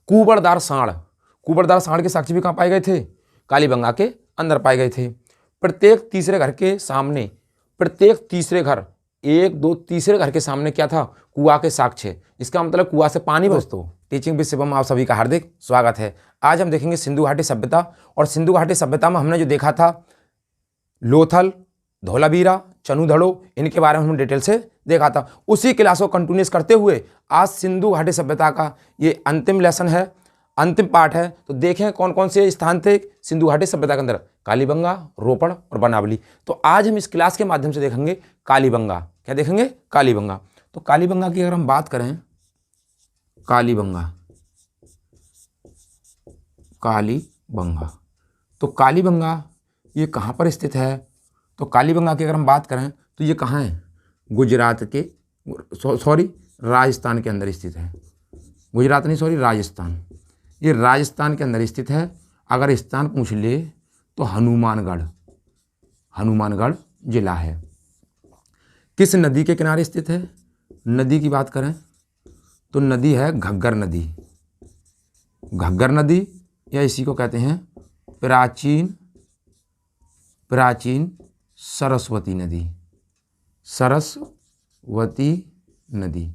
कुबड़दार साँड़, कुबड़दार साँड़ के साक्ष्य भी कहाँ पाए गए थे? कालीबंगा के अंदर पाए गए थे। प्रत्येक तीसरे घर के सामने, प्रत्येक तीसरे घर, एक दो तीसरे घर के सामने क्या था? कुआं के साक्ष्य। इसका मतलब कुआं से पानी। दोस्तों टीचिंग विद शिवम आप सभी का हार्दिक स्वागत है। आज हम देखेंगे सिंधु घाटी सभ्यता, और सिंधु घाटी सभ्यता में हमने जो देखा था लोथल, धोलावीरा, चनुधड़ो, इनके बारे में हमने डिटेल से देखा था। उसी क्लास को कंटिन्यूस करते हुए आज सिंधु घाटी सभ्यता का ये अंतिम लेसन है, अंतिम पार्ट है। तो देखें कौन कौन से स्थान थे सिंधु घाटी सभ्यता के अंदर? कालीबंगा, रोपड़ और बनावली। तो आज हम इस क्लास के माध्यम से देखेंगे कालीबंगा। क्या देखेंगे? कालीबंगा। तो कालीबंगा की अगर हम बात करें, कालीबंगा, कालीबंगा, तो कालीबंगा ये कहाँ पर स्थित है? तो कालीबंगा की अगर हम बात करें तो ये कहाँ है? गुजरात के, सॉरी राजस्थान के अंदर स्थित है। गुजरात नहीं, सॉरी राजस्थान। ये राजस्थान के अंदर स्थित है। अगर स्थान पूछ ले तो हनुमानगढ़, हनुमानगढ़ जिला है। किस नदी के किनारे स्थित है? नदी की बात करें तो नदी है घग्गर नदी। घग्गर नदी, या इसी को कहते हैं प्राचीन सरस्वती नदी। सरस्वती नदी,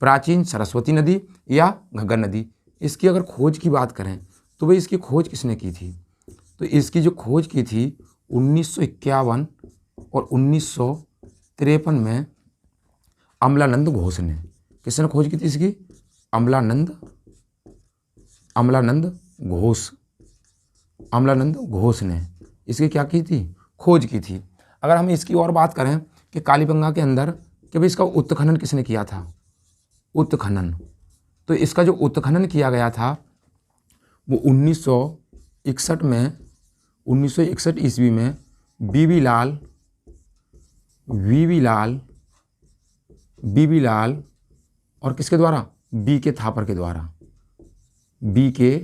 प्राचीन सरस्वती नदी या घग्गर नदी। इसकी अगर खोज की बात करें तो भाई इसकी खोज किसने की थी? तो इसकी जो खोज की थी 1951 और 1953 में अमलानंद घोष ने। किसने खोज की थी इसकी? अमलानंद घोष ने इसकी क्या की थी? खोज की थी। अगर हम इसकी और बात करें कि कालीबंगा के अंदर कि भाई इसका उत्खनन किसने किया था? उत्खनन, तो इसका जो उत्खनन किया गया था वो 1961 में, 1961 ईस्वी में बीबी लाल और किसके द्वारा? बी के थापर के द्वारा। बी के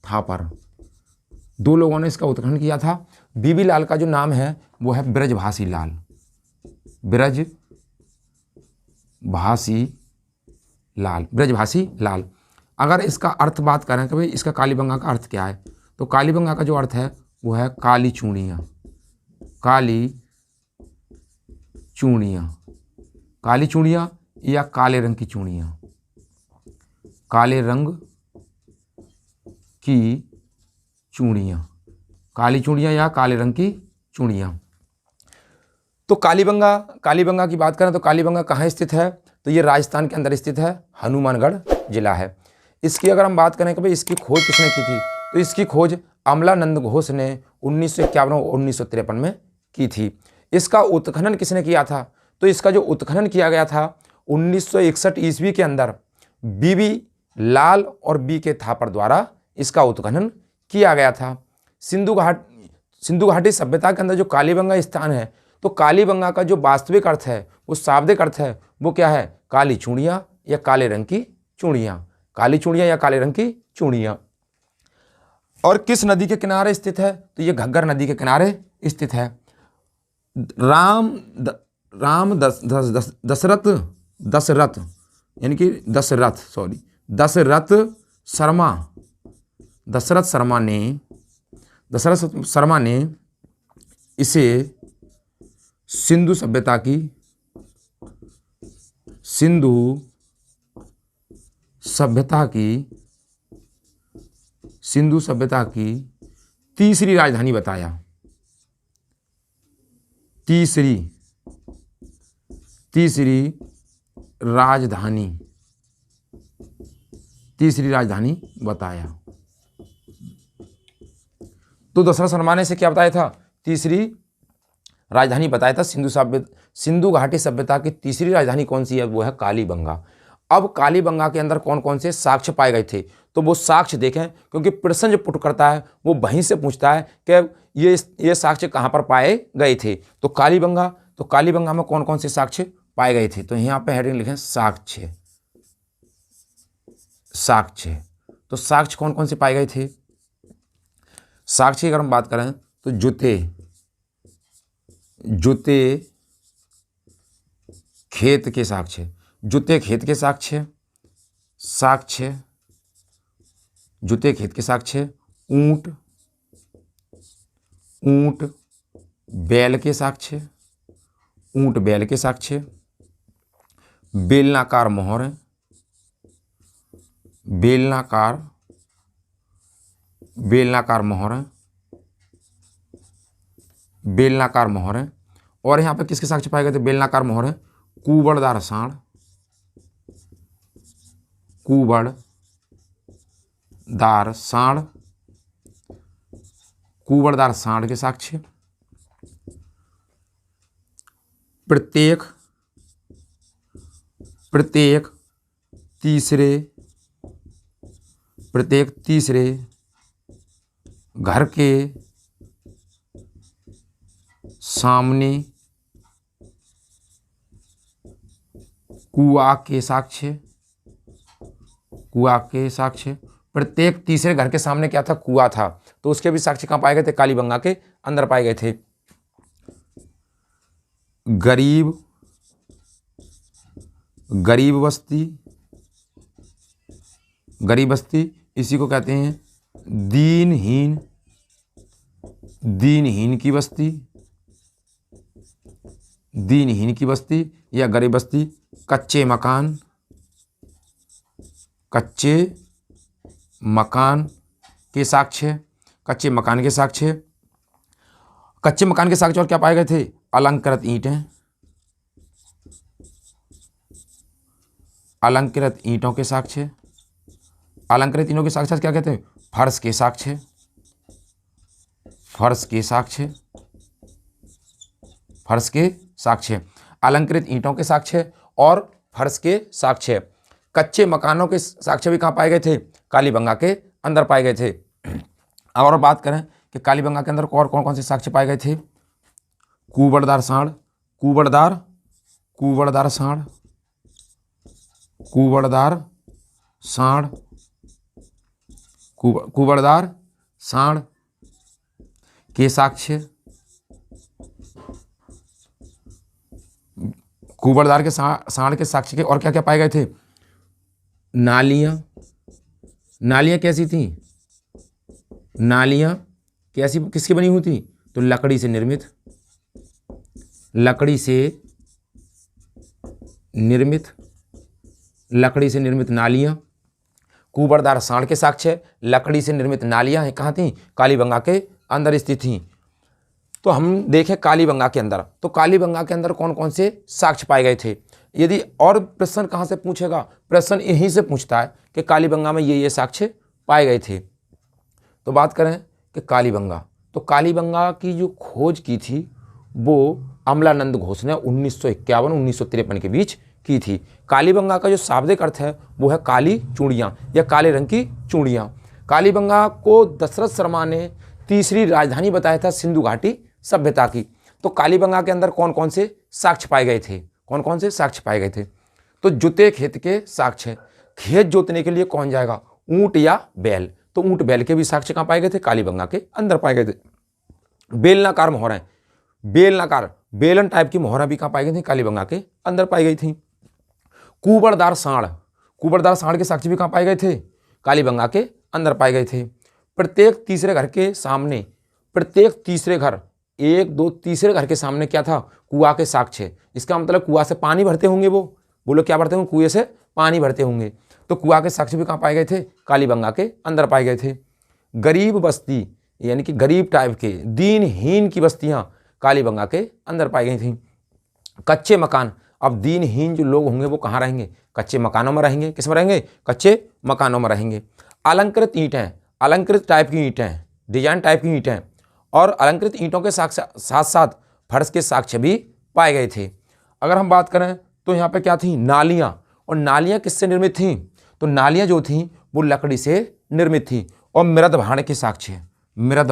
थापर, दो लोगों ने इसका उत्खनन किया था। बीबी लाल का जो नाम है वो है ब्रजभाषी लाल, ब्रजभाषी लाल। अगर इसका अर्थ बात करें कि भाई इसका कालीबंगा का अर्थ क्या है, तो कालीबंगा का जो अर्थ है वो है काली चूड़ियाँ, काली चूड़ियाँ या काले रंग की चूड़ियाँ, काले रंग की चूड़ियाँ, काली चूड़ियाँ या काले रंग की चूड़ियाँ। तो कालीबंगा की बात करें तो कालीबंगा कहाँ स्थित है? तो ये राजस्थान के अंदर स्थित है, हनुमानगढ़ जिला है। इसकी अगर हम बात करें कि भाई इसकी खोज किसने की थी, तो इसकी खोज अमलानंद घोष ने 1951 और 1953 में की थी। इसका उत्खनन किसने किया था? तो इसका जो उत्खनन किया गया था 1961 ईस्वी के अंदर बीबी लाल और बी के थापर द्वारा इसका उत्खनन किया गया था। सिंधु घाटी सभ्यता के अंदर जो कालीबंगा स्थान है, तो कालीबंगा का जो वास्तविक अर्थ है, वो शाब्दिक अर्थ है, वो क्या है? काली चूड़ियाँ या काले रंग की चूड़ियाँ, काली चूड़ियाँ या काले रंग की चूड़ियाँ। और किस नदी के किनारे स्थित है? तो ये घग्गर नदी के किनारे स्थित है। दशरथ शर्मा ने इसे सिंधु सभ्यता की तीसरी राजधानी बताया। तीसरी राजधानी बताया। तो दशरथ शर्मा ने इसे क्या बताया था? तीसरी राजधानी बताया था। सिंधु घाटी सभ्यता की तीसरी राजधानी कौन सी है? वो है कालीबंगा। अब कालीबंगा के अंदर कौन कौन से साक्ष्य पाए गए थे, तो वो साक्ष्य देखें, क्योंकि प्रश्न जो पुट करता है वो वहीं से पूछता है कि ये साक्ष्य कहाँ पर पाए गए थे। तो कालीबंगा में कौन कौन से साक्ष्य पाए गए थे? तो यहाँ पे हेडिंग लिखें साक्ष्य। तो साक्ष्य कौन कौन से पाए गए थे? साक्ष्य अगर हम बात करें तो जुते खेत के साक्ष्य, साक्ष्य जुते खेत के साक्ष्य, ऊंट, ऊंट बैल के साक्ष्य, ऊंट बैल के साक्ष्य, बेलनाकार मोहर, बेलनाकार मोहर, बेलनाकार मोहर है। और यहाँ पे किसके साक्ष्य पाए गए थे? बेलनाकार मोहर है, कुबड़दार सांड, कुबड़दार सांड, कुबड़दार सांड के साक्ष्य, प्रत्येक तीसरे घर के सामने कुआ के साक्ष्य, प्रत्येक तीसरे घर के सामने क्या था? कुआ था। तो उसके भी साक्ष्य कहाँ पाए गए थे? कालीबंगा के अंदर पाए गए थे। गरीब बस्ती, इसी को कहते हैं दीनहीन की बस्ती या गरीब बस्ती। कच्चे मकान के साक्ष्य, कच्चे मकान के साक्ष्य और क्या पाए गए थे? अलंकृत ईंटों के साक्ष्य। अलंकृत ईंटों के साक्ष्य क्या कहते हैं? फर्श के साक्ष्य, अलंकृत ईंटों के साक्ष्य और फर्श के साक्ष्य। कच्चे मकानों के साक्ष्य भी कहाँ पाए गए थे? कालीबंगा के अंदर पाए गए थे। और बात करें कि कालीबंगा के अंदर और कौन कौन से साक्ष्य पाए गए थे? कुबड़दार सांड, कुबड़दार सांड के साक्ष्य, कुबड़दार के सांड के साक्ष्य के। और क्या क्या पाए गए थे? नालियां कैसी थी? नालियां कैसी, किसकी बनी हुई थी? तो लकड़ी से निर्मित नालियां। कुबड़दार सांड के साक्ष्य, लकड़ी से निर्मित नालियां कहाँ थी? कालीबंगा के अंदर स्थित थी। तो हम देखें कालीबंगा के अंदर, तो कालीबंगा के अंदर कौन कौन से साक्ष्य पाए गए थे। यदि और प्रश्न कहाँ से पूछेगा? प्रश्न यहीं से पूछता है कि कालीबंगा में ये साक्ष्य पाए गए थे। तो बात करें कि कालीबंगा, तो कालीबंगा की जो खोज की थी वो अमलानंद घोष ने 1951-1953 के बीच की थी। कालीबंगा का जो शाब्दिक अर्थ है वो है काली चूड़ियाँ या काले रंग की चूड़ियाँ। कालीबंगा को दशरथ शर्मा ने तीसरी राजधानी बताया था सिंधु घाटी सभ्यता की। तो कालीबंगा के अंदर कौन कौन से साक्ष्य पाए गए थे? तो जुते खेत के साक्ष्य, खेत जोतने के लिए कौन जाएगा? ऊंट या बैल। तो ऊंट बैल के भी साक्ष्य कहाँ पाए गए थे? कालीबंगा के अंदर पाए गए थे। बेलनाकार मोहरें, बेलन टाइप की मोहरें भी कहाँ पाई गई थी? कालीबंगा के अंदर पाई गई थी। कुबड़दार सांड के साक्ष्य भी कहाँ पाए गए थे? कालीबंगा के अंदर पाए गए थे। प्रत्येक तीसरे घर के सामने, तीसरे घर के सामने क्या था? कुआं के साक्ष्य। इसका मतलब कुआं से पानी भरते होंगे वो, बोलो क्या भरते होंगे? कुएं से पानी भरते होंगे। तो कुआं के साक्ष्य भी कहाँ पाए गए थे? कालीबंगा के अंदर पाए गए थे। गरीब बस्ती यानी कि गरीब टाइप के दीनहीन की बस्तियां कालीबंगा के अंदर पाई गई थी। कच्चे मकान, अब दीनहीन जो लोग होंगे वो कहाँ रहेंगे? कच्चे मकानों में रहेंगे। किस में रहेंगे? कच्चे मकानों में रहेंगे। अलंकृत ईंटें, अलंकृत टाइप की ईंटें, डिजाइन टाइप की ईंटें और अलंकृत ईंटों के साथ साथ फर्श के साक्ष्य भी पाए गए थे। अगर हम बात करें तो यहाँ पे क्या थी? नालियाँ। और नालियाँ किससे निर्मित थीं? तो नालियाँ जो थीं वो लकड़ी से निर्मित थीं। और मृद भाण के साक्ष्य, मृद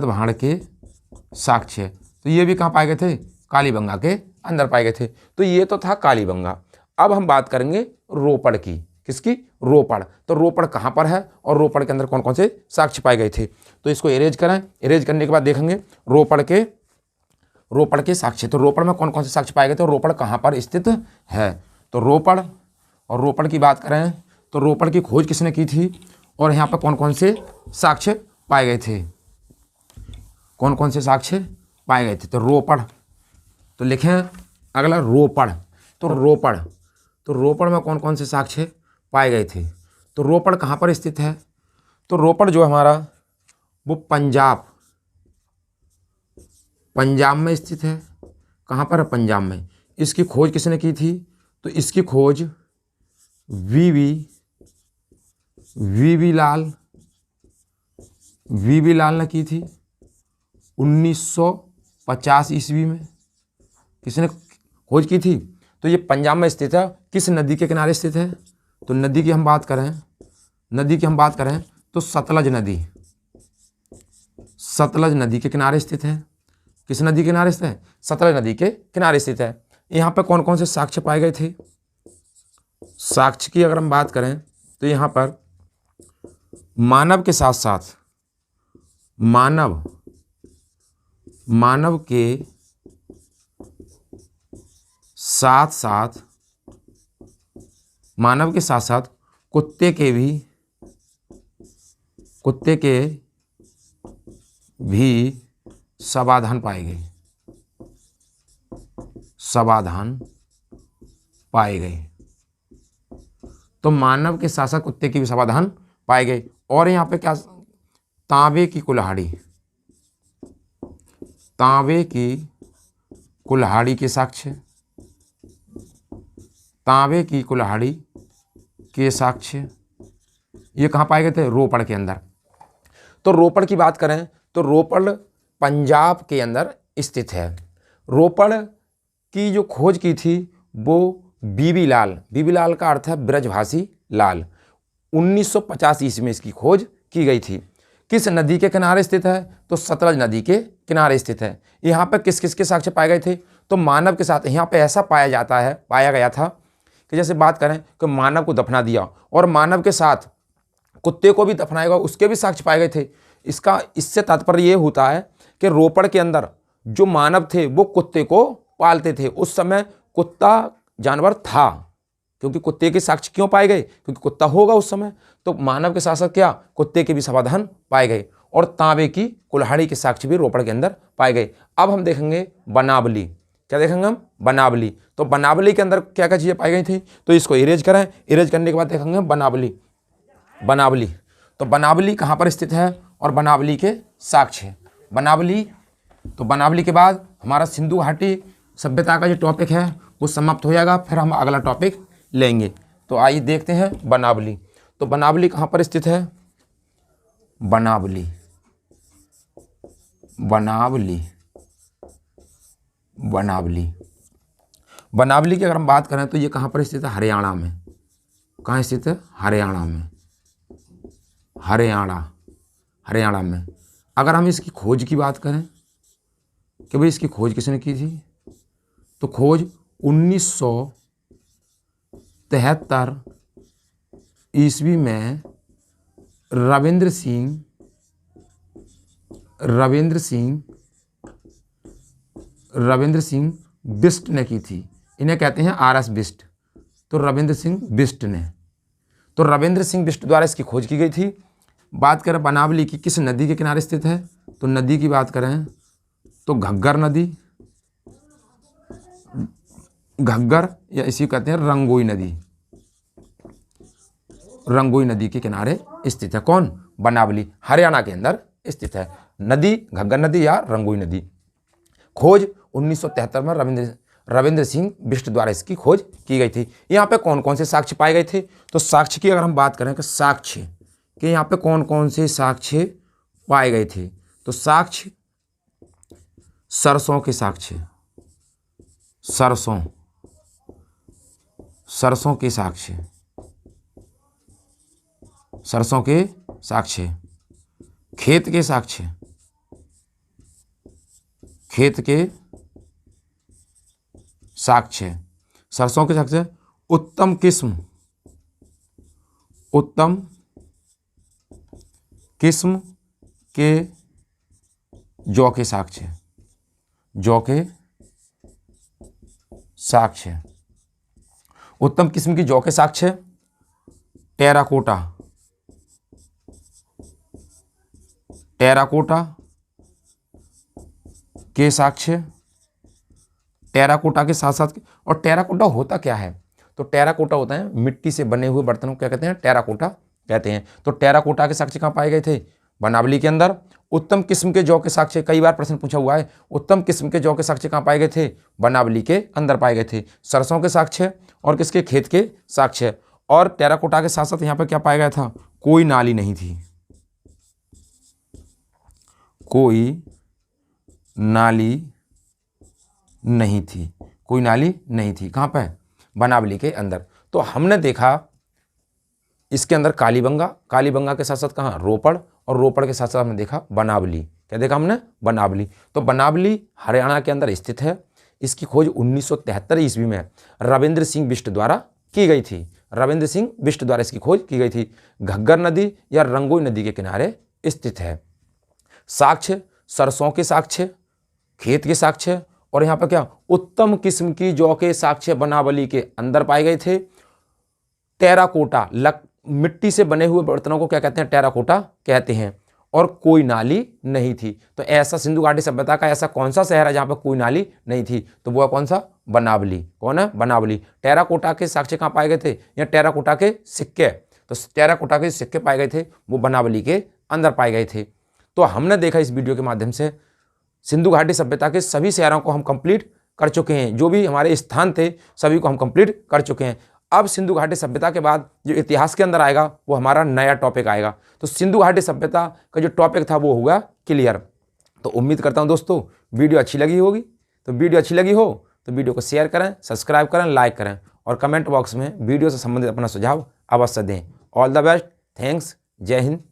भाण के साक्ष्य, तो ये भी कहाँ पाए गए थे? कालीबंगा के अंदर पाए गए थे। तो ये तो था कालीबंगा। अब हम बात करेंगे रोपड़ की। किसकी? रोपड़। तो रोपड़ कहाँ पर है और रोपड़ के अंदर कौन कौन से साक्ष्य पाए गए थे? तो इसको इरेज करें। इरेज करने के बाद देखेंगे रोपड़ के रोपड़ के साक्ष्य। तो रोपड़ में कौन कौन से साक्ष्य पाए गए थे, रोपड़ कहाँ पर स्थित है। तो रोपड़, और रोपड़ की बात करें तो रोपड़ की खोज किसने की थी, और यहाँ पर कौन कौन से साक्ष्य पाए गए थे, कौन कौन से साक्ष्य पाए गए थे। तो रोपड़, तो लिखें अगला रोपड़। तो रोपड़ में कौन कौन से साक्ष्य पाए गए थे। तो रोपड़ कहाँ पर स्थित है, तो रोपड़ जो हमारा वो पंजाब में स्थित है। कहाँ पर है, पंजाब में। इसकी खोज किसने की थी, तो इसकी खोज वीवी लाल ने की थी 1950 ईस्वी में। किसने खोज की थी, तो ये पंजाब में स्थित है। किस नदी के किनारे स्थित है, तो नदी की हम बात करें तो सतलज नदी के किनारे स्थित है। किस नदी के किनारे स्थित है, सतलज नदी के किनारे स्थित है। यहाँ पे कौन कौन से साक्ष्य पाए गए थे, साक्ष्य की अगर हम बात करें तो यहाँ पर मानव के साथ साथ कुत्ते के भी समाधान पाए गए। तो मानव के साथ साथ कुत्ते के भी समाधान पाए गए। और यहाँ पे क्या, तांबे की कुल्हाड़ी के साक्ष्य, ये कहाँ पाए गए थे, रोपड़ के अंदर। तो रोपड़ की बात करें तो रोपड़ पंजाब के अंदर स्थित है। रोपड़ की जो खोज की थी वो बीबी लाल का अर्थ है ब्रजभाषी लाल, 1950 ईस्वी में इसकी खोज की गई थी। किस नदी के किनारे स्थित है, तो सतलज नदी के किनारे स्थित है। यहाँ पे किस किस के साक्ष्य पाए गए थे, तो मानव के साथ। यहाँ पे ऐसा पाया गया था कि जैसे बात करें कि मानव को दफना दिया और मानव के साथ कुत्ते को भी दफनाएगा, उसके भी साक्ष्य पाए गए थे। इससे तात्पर्य ये होता है कि रोपड़ के अंदर जो मानव थे वो कुत्ते को पालते थे। उस समय कुत्ता जानवर था, क्योंकि कुत्ते के साक्ष्य क्यों पाए गए, क्योंकि कुत्ता होगा उस समय। तो मानव के साथ साथ क्या, कुत्ते के भी समाधान पाए गए। और तांबे की कुल्हाड़ी के साक्ष्य भी रोपड़ के अंदर पाए गए। अब हम देखेंगे बनावली। क्या देखेंगे हम, बनावली। तो बनावली के अंदर क्या क्या चीज़ें पाई गई थी, तो इसको इरेज करें। इरेज करने के बाद देखेंगे बनावली। तो बनावली कहाँ पर स्थित है और बनावली के साक्ष्य। तो बनावली के बाद हमारा सिंधु घाटी सभ्यता का जो टॉपिक है वो समाप्त हो जाएगा, फिर हम अगला टॉपिक लेंगे। तो आइए देखते हैं बनावली। तो बनावली कहाँ पर स्थित है, बनावली की अगर हम बात करें तो ये कहाँ पर स्थित है, हरियाणा में। कहाँ स्थित है, हरियाणा में। अगर हम इसकी खोज की बात करें कि भाई इसकी खोज किसने की थी, तो खोज 1973 ईस्वी में रविंद्र सिंह बिष्ट ने की थी। इन्हें कहते हैं RS बिष्ट। तो रविंद्र सिंह बिष्ट द्वारा इसकी खोज की गई थी। बात करें बनावली की किस नदी के किनारे स्थित है, तो नदी की बात करें तो घग्गर या इसी कहते हैं रंगोई नदी के किनारे स्थित है। कौन, बनावली, हरियाणा के अंदर स्थित है। नदी घग्गर नदी या रंगोई नदी। खोज 1973 में रविंद्र सिंह बिष्ट द्वारा इसकी खोज की गई थी। यहाँ पे कौन कौन से साक्ष्य पाए गए थे, तो साक्ष्य की अगर हम बात करें कि साक्ष्य कि यहाँ पे कौन कौन से साक्ष्य पाए गए थे, तो साक्ष्य सरसों के साक्ष्य, सरसों के साक्ष्य, खेत के साक्ष्य, सरसों के साक्ष्य, उत्तम किस्म के जौ के साक्ष्य, जौ के साक्ष्य। उत्तम किस्म की जौ के साक्ष्य टेराकोटा, टेराकोटा के साक्ष्य, टेराकोटा के साथ साथ। और टेराकोटा होता क्या है? तो टेराकोटा होता है मिट्टी से बने हुए बर्तनों को क्या कहते हैं? टेराकोटा कहते हैं। तो टेराकोटा के साक्ष्य कहाँ पाए गए थे? बनावली के अंदर। उत्तम किस्म के जौ के साक्ष्य, कई बार प्रश्न पूछा हुआ है, उत्तम किस्म के जौ के साक्ष्य कहाँ पाए गए थे? बनावली के अंदर पाए गए थे। सरसों के साक्ष्य और किसके? खेत के साक्ष्य। और टेराकोटा के साथ साथ यहाँ पर क्या पाया गया था? कोई नाली नहीं थी, कोई नाली नहीं थी, कोई नाली नहीं थी। कहाँ पे? बनावली के अंदर। तो हमने देखा इसके अंदर कालीबंगा, कालीबंगा के साथ साथ कहाँ? रोपड़, और रोपड़ के साथ साथ हमने देखा बनावली। क्या देखा हमने? बनावली। तो बनावली हरियाणा के अंदर स्थित है। इसकी खोज 1973 ईस्वी में रविंद्र सिंह बिष्ट द्वारा की गई थी। रविंद्र सिंह बिष्ट द्वारा इसकी खोज की गई थी। घग्गर नदी या रंगोई नदी के किनारे स्थित है। साक्ष्य सरसों के साक्ष्य, खेत के साक्ष्य, और यहाँ पर क्या? उत्तम किस्म की जौ के साक्ष्य बनावली के अंदर पाए गए थे। टेराकोटा मिट्टी से बने हुए बर्तनों को क्या कहते हैं? टेराकोटा कहते हैं। और कोई नाली नहीं थी। तो ऐसा सिंधु घाटी सभ्यता का ऐसा कौन सा शहर है जहाँ पर कोई नाली नहीं थी? तो वो है कौन सा? बनावली। कौन है? बनावली। टेराकोटा के साक्ष्य कहाँ पाए गए थे? या टेराकोटा के सिक्के। तो टेराकोटा के सिक्के पाए गए थे वो बनावली के अंदर पाए गए थे। तो हमने देखा इस वीडियो के माध्यम से सिंधु घाटी सभ्यता के सभी शहरों को हम कंप्लीट कर चुके हैं। जो भी हमारे स्थान थे सभी को हम कंप्लीट कर चुके हैं। अब सिंधु घाटी सभ्यता के बाद जो इतिहास के अंदर आएगा वो हमारा नया टॉपिक आएगा। तो सिंधु घाटी सभ्यता का जो टॉपिक था वो होगा क्लियर। तो उम्मीद करता हूं दोस्तों वीडियो अच्छी लगी होगी। तो वीडियो अच्छी लगी हो तो वीडियो को शेयर करें, सब्सक्राइब करें, लाइक करें, और कमेंट बॉक्स में वीडियो से संबंधित अपना सुझाव अवश्य दें। ऑल द बेस्ट, थैंक्स, जय हिंद।